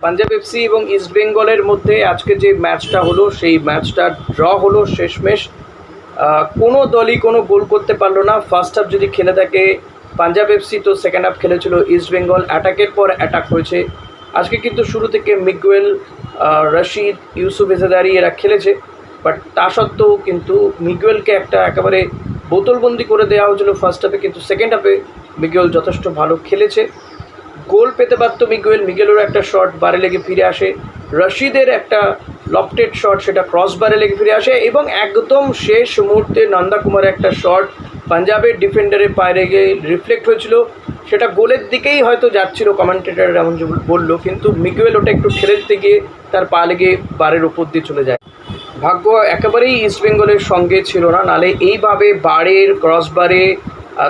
Punjab FC এবং east বেঙ্গলের মধ্যে আজকে যে ম্যাচটা হলো সেই ম্যাচটা ড্র হলো শেষমেশ। কোনো দলই কোনো গোল করতে পারলো না। ফার্স্ট হাফ যদি খেলে থাকে পাঞ্জাব এফসি, তো সেকেন্ড হাফ খেলেছিল ইস্ট বেঙ্গল। অ্যাটাকের পর অ্যাটাক হয়েছে আজকে, কিন্তু শুরু থেকে মিগুয়েল, রশিদ, ইউসুফ এজাদারি এরা খেলেছে, বাট তা সত্ত্বেও কিন্তু মিগুয়েলকে একেবারে বোতলবন্দি করে দেওয়া হয়েছিল ফার্স্ট হাফে, কিন্তু সেকেন্ড হাফে মিগুয়েল যথেষ্ট ভালো খেলেছে। গোল পেতে পারত মিগুয়েলেরও একটা শট বারে লেগে ফিরে আসে, রশিদের একটা লফটেড শট সেটা ক্রস বারে লেগে ফিরে আসে, এবং একদম শেষ মুহূর্তে নন্দা কুমারের একটা শট পাঞ্জাবের ডিফেন্ডারের পায়ে লেগে রিফ্লেক্ট হয়েছিল, সেটা গোলের দিকেই হয়তো যাচ্ছিল, কমেন্টেটার এমন বললো, কিন্তু মিগুয়েল ওটা একটু ঠেলে দিতে গিয়ে তার পা লেগে বারের ওপর দিয়ে চলে যায়। ভাগ্য একেবারেই ইস্ট বেঙ্গলের সঙ্গে ছিল না, নালে এইভাবে বারের ক্রসবারে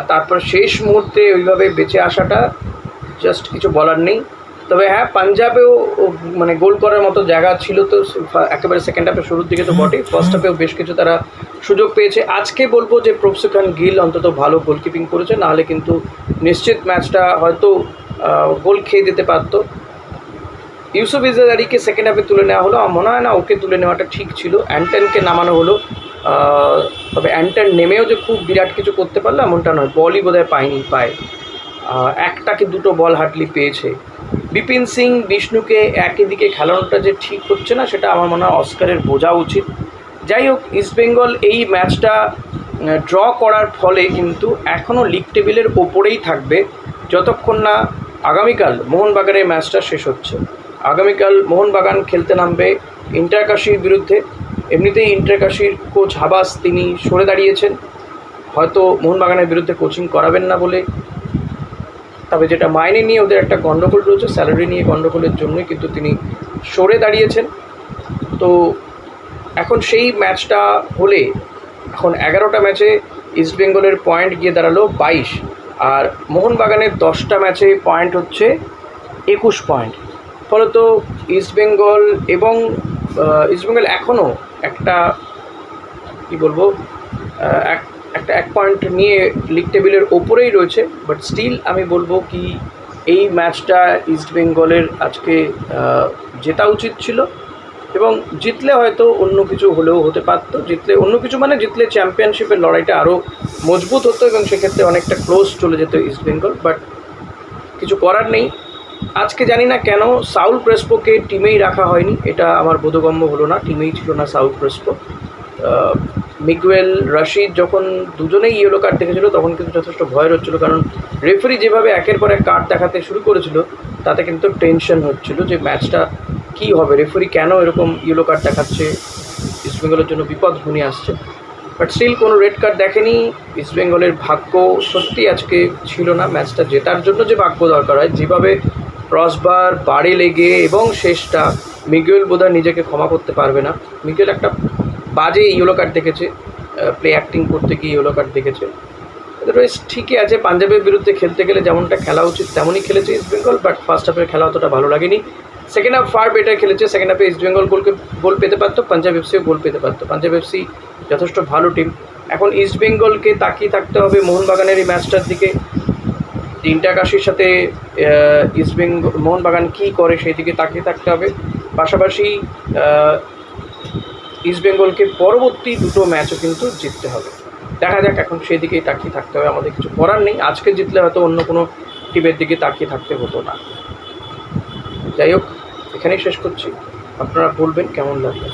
তারপর শেষ মুহূর্তে ওইভাবে বেঁচে আসাটা জাস্ট কিছু বলার নেই। তবে হ্যাঁ, পাঞ্জাবেও মানে গোল করার মতো জায়গা ছিল, তো একেবারে সেকেন্ড হাফে শুরুর দিকে তো বটেই, ফার্স্ট হাফেও বেশ কিছু তারা সুযোগ পেয়েছে। আজকে বলবো যে প্রফসিখান গিল অন্তত ভালো গোলকিপিং করেছে, নাহলে কিন্তু নিশ্চিত ম্যাচটা হয়তো গোল খেয়ে দিতে পারতো। ইউসুফ ইজাদারিকে সেকেন্ড হাফে তুলে নেওয়া হলো, আমার মনে হয় না ওকে তুলে নেওয়াটা ঠিক ছিল। অ্যান্টনকে নামানো হলো, তবে অ্যান্টন নেমেও যে খুব বিরাট কিছু করতে পারলো এমনটা নয়, বলই বোধহয় পায় একটা কি দুটো বল হার্ডলি পেয়েছে। বিপিন সিং, বিষ্ণুকে একই দিকে খেলানোটা যে ঠিক হচ্ছে না, সেটা আমার মনে হয় অস্কারের বোঝা উচিত। যাই হোক, ইস্টবেঙ্গল এই ম্যাচটা ড্র করার ফলে কিন্তু এখনও লিগ টেবিলের ওপরেই থাকবে যতক্ষণ না আগামীকাল মোহনবাগানের ম্যাচটা শেষ হচ্ছে। আগামীকাল মোহনবাগান খেলতে নামবে ইন্টারকাশির বিরুদ্ধে। এমনিতেই ইন্টারকাশির কোচ হাবাস তিনি সরে দাঁড়িয়েছেন, হয়তো মোহনবাগানের বিরুদ্ধে কোচিং করাবেন না বলে। তবে যেটা মাইনে নিয়ে ওদের একটা গণ্ডগোল রয়েছে, স্যালারি নিয়ে গণ্ডগোলের জন্যই কিন্তু তিনি সরে দাঁড়িয়েছেন। তো এখন সেই ম্যাচটা হলে এখন 11টা ম্যাচে ইস্টবেঙ্গলের পয়েন্ট গিয়ে দাঁড়ালো 22, আর মোহনবাগানের 10টা ম্যাচে পয়েন্ট হচ্ছে 21 পয়েন্ট। ফলত ইস্টবেঙ্গল এখনও একটা কী বলবো এক পয়েন্ট নিয়ে লিগ টেবিলের ওপরেই রয়েছে, বাট স্টিল আমি বলবো কি এই ম্যাচটা ইস্টবেঙ্গলের আজকে জেতা উচিত ছিল, এবং জিতলে হয়তো অন্য কিছু হলেও হতে পারতো। জিতলে চ্যাম্পিয়নশিপের লড়াইটা আরও মজবুত হতো, এবং সেক্ষেত্রে অনেকটা ক্লোজ চলে যেত ইস্টবেঙ্গল, বাট কিছু করার নেই। আজকে জানি না কেন সাউল ক্রেসপোকে টিমেই রাখা হয়নি, এটা আমার বোধগম্য হলো না। টিমেই ছিল না সাউল ক্রেসপো। মিগুয়েল, রশিদ যখন দুজনেই ইয়েলো কার্ড দেখেছিল তখন কিন্তু যথেষ্ট ভয়ের হচ্ছিলো, কারণ রেফারি যেভাবে একের পর এক কার্ড দেখাতে শুরু করেছিল তাতে কিন্তু টেনশন হচ্ছিল যে ম্যাচটা কী হবে, রেফারি কেন এরকম ইয়েলো কার্ড দেখাচ্ছে, ইস্টবেঙ্গলের জন্য বিপদ ঘনিয়ে আসছে। বাট স্টিল কোনো রেড কার্ড দেখেনি। ইস্টবেঙ্গলের ভাগ্য সত্যি আজকে ছিল না ম্যাচটা জেতার জন্য, যে ভাগ্য দরকার হয়, যেভাবে ক্রসবার বারে লেগে এবং শেষটা মিগুয়েল বোধহয় নিজেকে ক্ষমা করতে পারবে না। মিগুয়েল একটা বাজে ইয়েলো কার্ড দেখেছে, প্লে অ্যাক্টিং করতে গিয়ে ইয়েলো কার্ড দেখেছে। আদারওয়াইজ ঠিকই আছে, পাঞ্জাবের বিরুদ্ধে খেলতে গেলে যেমনটা খেলা উচিত তেমনই খেলেছে ইস্টবেঙ্গল, বাট ফার্স্ট হাফের খেলা অতটা ভালো লাগেনি। সেকেন্ড হাফ ফার বেটার খেলেছে। সেকেন্ড হাফে ইস্টবেঙ্গল গোল পেতে পারতো, পাঞ্জাব এফসিও গোল পেতে পারতো। পাঞ্জাব এফসি যথেষ্ট ভালো টিম। এখন ইস্টবেঙ্গলকে তাকিয়ে থাকতে হবে মোহনবাগানের এই ম্যাচটার দিকে, ইন্টারকাশির সাথে মোহনবাগান কী করে সেই দিকে তাকিয়ে থাকতে হবে। পাশাপাশি ইস্টবেঙ্গলকে পরবর্তী দুটো ম্যাচও কিন্তু জিততে হবে। দেখা যাক, এখন সেই দিকেই তাকিয়ে থাকতে হবে, আমাদের কিছু করার নেই। আজকে জিতলে হয়তো অন্য কোনো টিমের দিকে তাকিয়ে থাকতে হতো না। যাই হোক, এখানেই শেষ করছি। আপনারা বলবেন কেমন লাগবে।